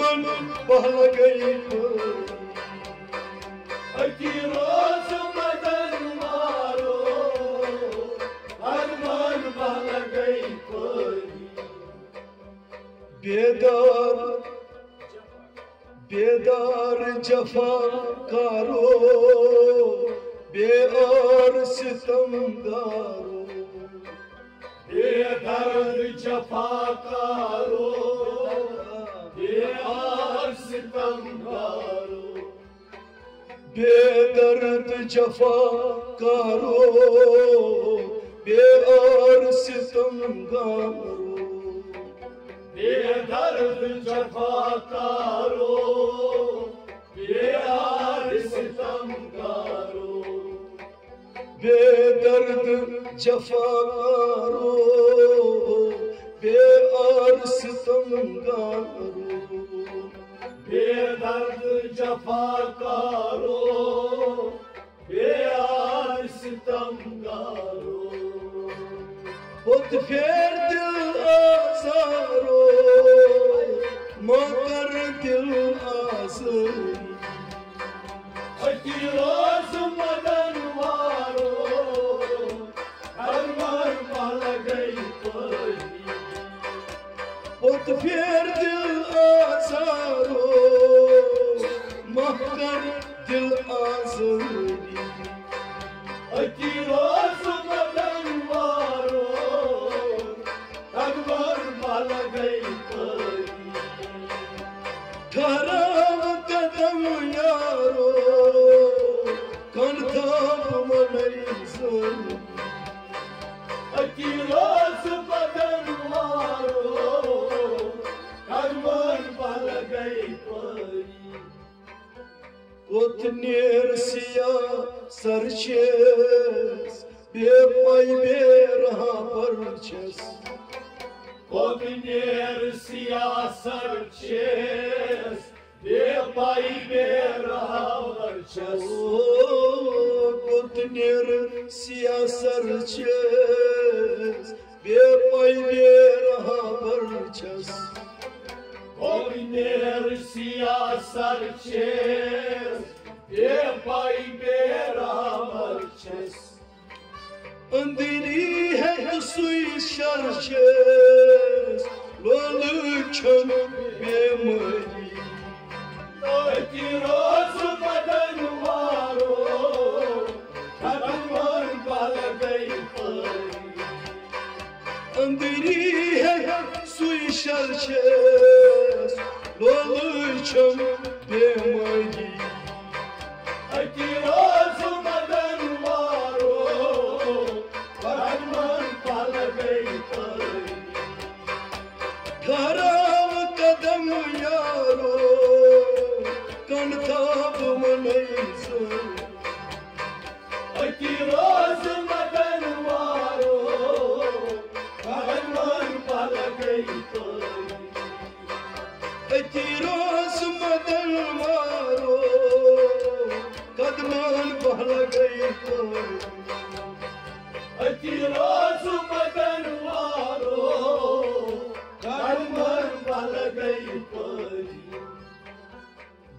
मन बहल गई अति रोज मदन मारो हर मन बहल गई बेदार जफा कारो बेआर सितमगारो बेदर्द जफाकारो बेआर सितमगारो बेदर्द जफा कारो बेआर सितमगारो बेदर्द जफाकारो बेआर सितमगारो बेदर्द जफाकारो बेआर सितमगारो बेदर्द जफाकारो बेआर सितमगारो बुत फेर दिल आजारो मगर दिल आज़ारी अति रोज मदन मारो हर मन बहल गई बुत फेर दिल आजारो मगर दिल आज़ारी अति रोज मदन मारो हर मन बहल गई खराब कदम यारो कन थाप मनई ज़रूरी अति रोज मदन मारो हर मन बहल गई कोतनेर सिया सरचेस बेपाई बेरहा परचेस कोतनेर सिया सरचेस बेपाई बेरहा परचेस कोतनेर सिया सरचेस बेपाई बेरहा परचेस कोतनेर सिया सरचेस बेपाई बेरहा परचेस अंधेरी है सुई शरचेस लोलछन बेमरी अति रोज मदन मारो हर मन बहल गई अंधेरी है सुई शरचेस लोलछन बेमरी अति रोज मदन मारो हर मन बहल गई खराब कदम यारो कन थाप मनई ज़रूरी अति रोज मदन मारो हर मन बहल गई अति रोज मदन मारो कदमान बहल गई अति रोज मदन मारो हर मन बहल गई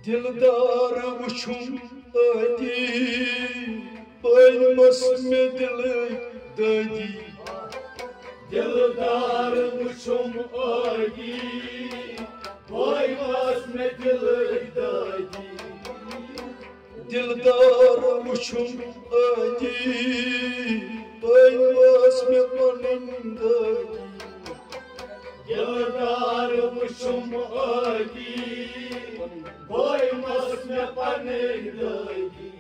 दिलदार वुछुम अति पैमस में दिल ददी दिलदार वुछुम आगी पैमस में दिल ददी दिलदार वुछुम अति पैमस में पनन ददी दिलदार वुछुम आगी पैमस में पनन ददी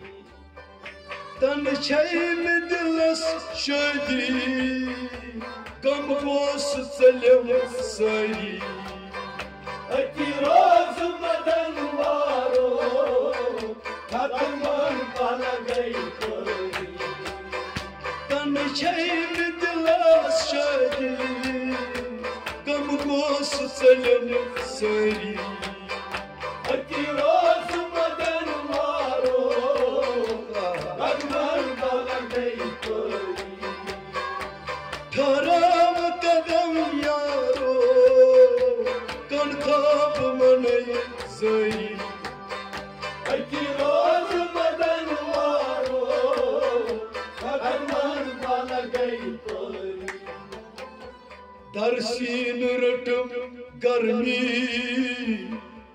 तन छै में दिलस शदी गम गोस चलम सरी अति रोज मदन मारो हर मन बहल गई तन छै में दिलस शदी गम गोस चलम सरी अति रोज मदन मारो हर मन बहल गई खराब कदम यारो कन खाप मनई सीन रटम गर्मी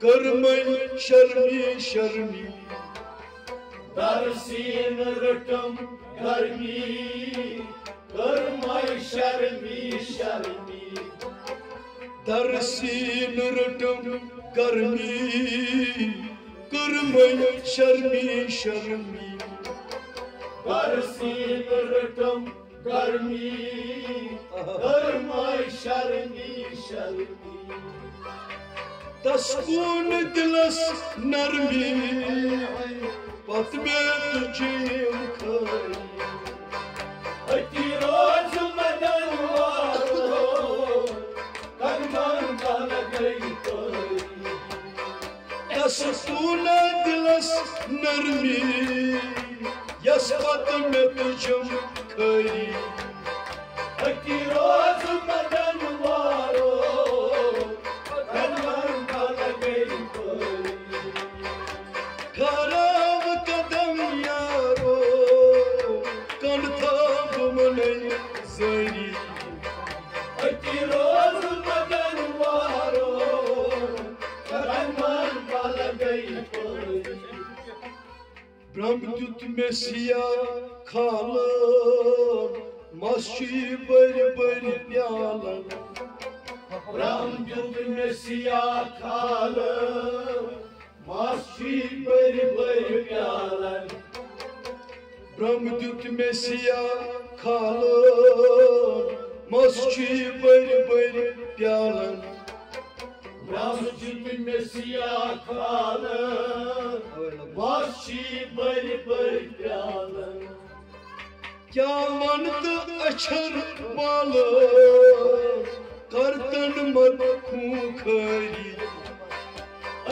कर्मय शर्मी शर्मी दर सीन रटम गर्मी कर्मय शर्मी शर्मी दर सीन रटम गर्मी कर्मय शर्मी शर्मी दर सीन रटम गर्मी कर्मय शर्मी शर्मी तस्कून दिलस नरमी पत में तुझे खरी अति रोज मदन वारो कदमन बल गई तोरी तस्कून दिलस नरमी यस पत में तुझे खरी अति रोज मदन वारो कदमन बल गई तोरी खराब कदम यारो कन था बुमने जरी अति रोज मदन वारो कदमन बल गई तोरी ब्रह्मदूत में सिया खालन मस्सी बड़ी बड़ी प्यालन रामजुग में सिया खाल मासी बड़ी बड़ी प्यालन ब्रह्मदूत में सिया खालन मस्सी बड़ी बड़ी प्यालन रामजुग में सिया खाल मासी बड़ी बड़ी प्यालन क्या मनत अक्षर माल करतन मत खूखरी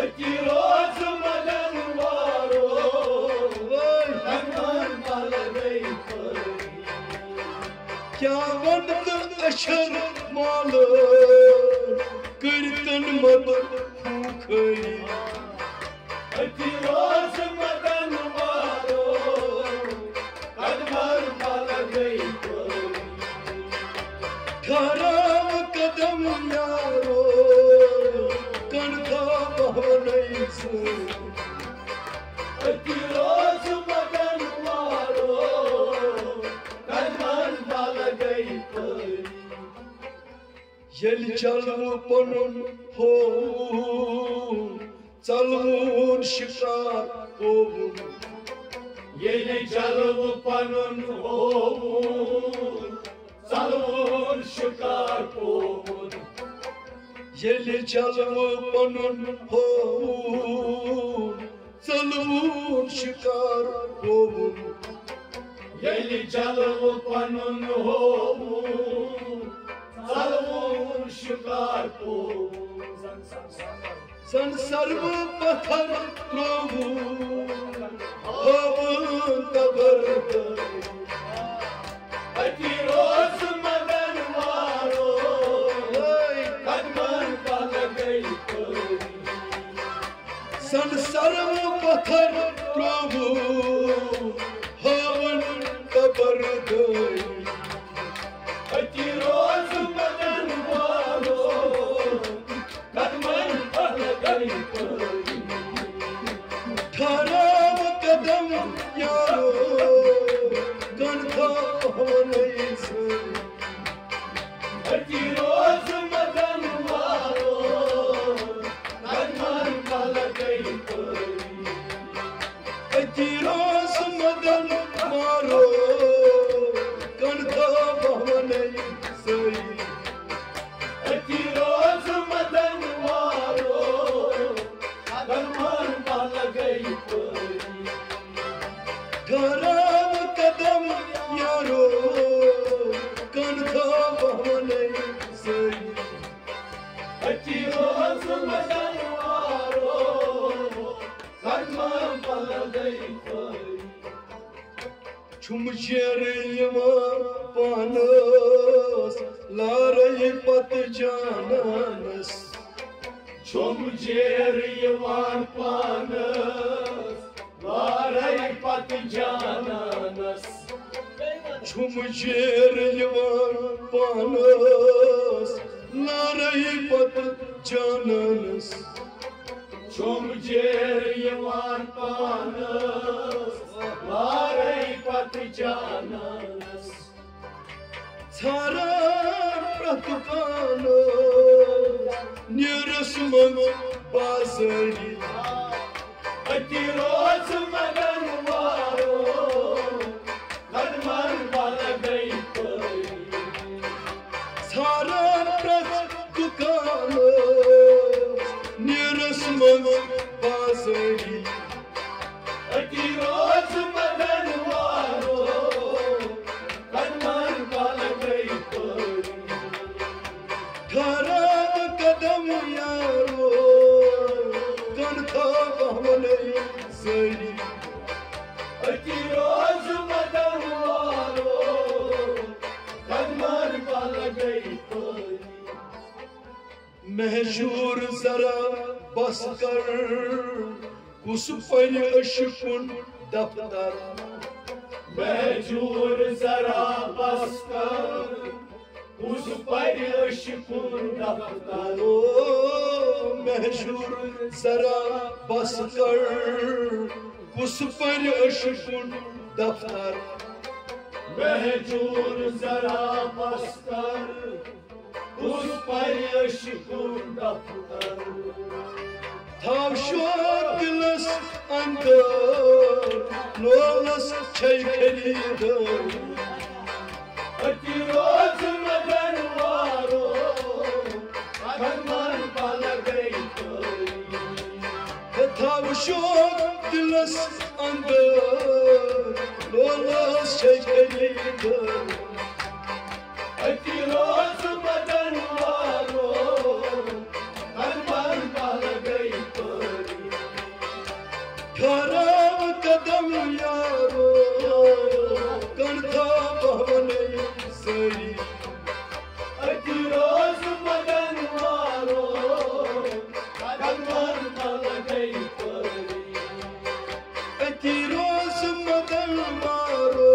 अति रोज मदन वारो कदमन बल गई तोरी क्या मनत अक्षर माल करतन मत खूखरी अति रोज मदन वारो कदमन बल गई तोरी खराब कदम यारो कनका भवनई से अति रोज मदन वारो कदमन बल गई तोरी यल चलू पनुन हो चलून शिकार हो ये चलू पनुन हो चलून शिकार हो यल चलू पनुन हो चलून शिकार हो ये चलू पनुन हो चलून शिकार हो संसर्व पत्थर प्रभु हवन तबर अति रोज मदन वारो कदमन बल गई तोरी संसर्व पत्थर प्रभु हवन तबर गई अति रोज मदन वारो कदमन बल गई तोरी खराब कदम यारो कनका भवनई से अति रोज मदन वारो कदमन बल गई तोरी अति रोज मदन मारो कनका भवनई से अति रोज मदन वारो कदमन बल गई तोरी खराब कदम यारो कनका भवनई से अति रोज मदन वारो कदमन बल गई तोरी छुम शेर पानस लारई पत जानस छुम जेर यवान पानस लारई पत जानस छुम शेर पानस लारई पत जाननस Chum jer yavan panas, larai patjananas. Thara pratukano nirasman bazari Ati roz magan varo, kadman balagai koi. Thara pratukano nirasman bazari Ati roz magan varo, kadman balagai koi. Thara kadam yaro kantha bahmane zari Ati roz magan varo, kadman balagai koi. Mehjur zara baskar kus par ashkun daftar Mehjur zara baskar, uz payış kun daftar. o mehjur zara baskar kus par ashkun daftar Mehjur zara baskar, uz payış kun daftar. tavşan dilas andar nolas çaykerida Ati roz magan varo, kadman balagai koi. tavşan dilas andar nolas çaykerida Ati roz magan varo, kadman balagai koi. karam kadam yaro kantha bahmane zari Ati roz magan varo, kadman balagai koi. atiroz madan maro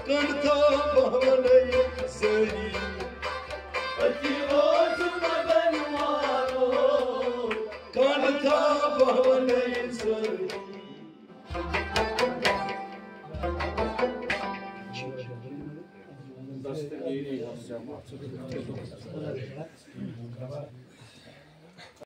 kantha bahmane zari Ati roz magan varo, kantha bahmane zari Das ist der Idee, was ja macht.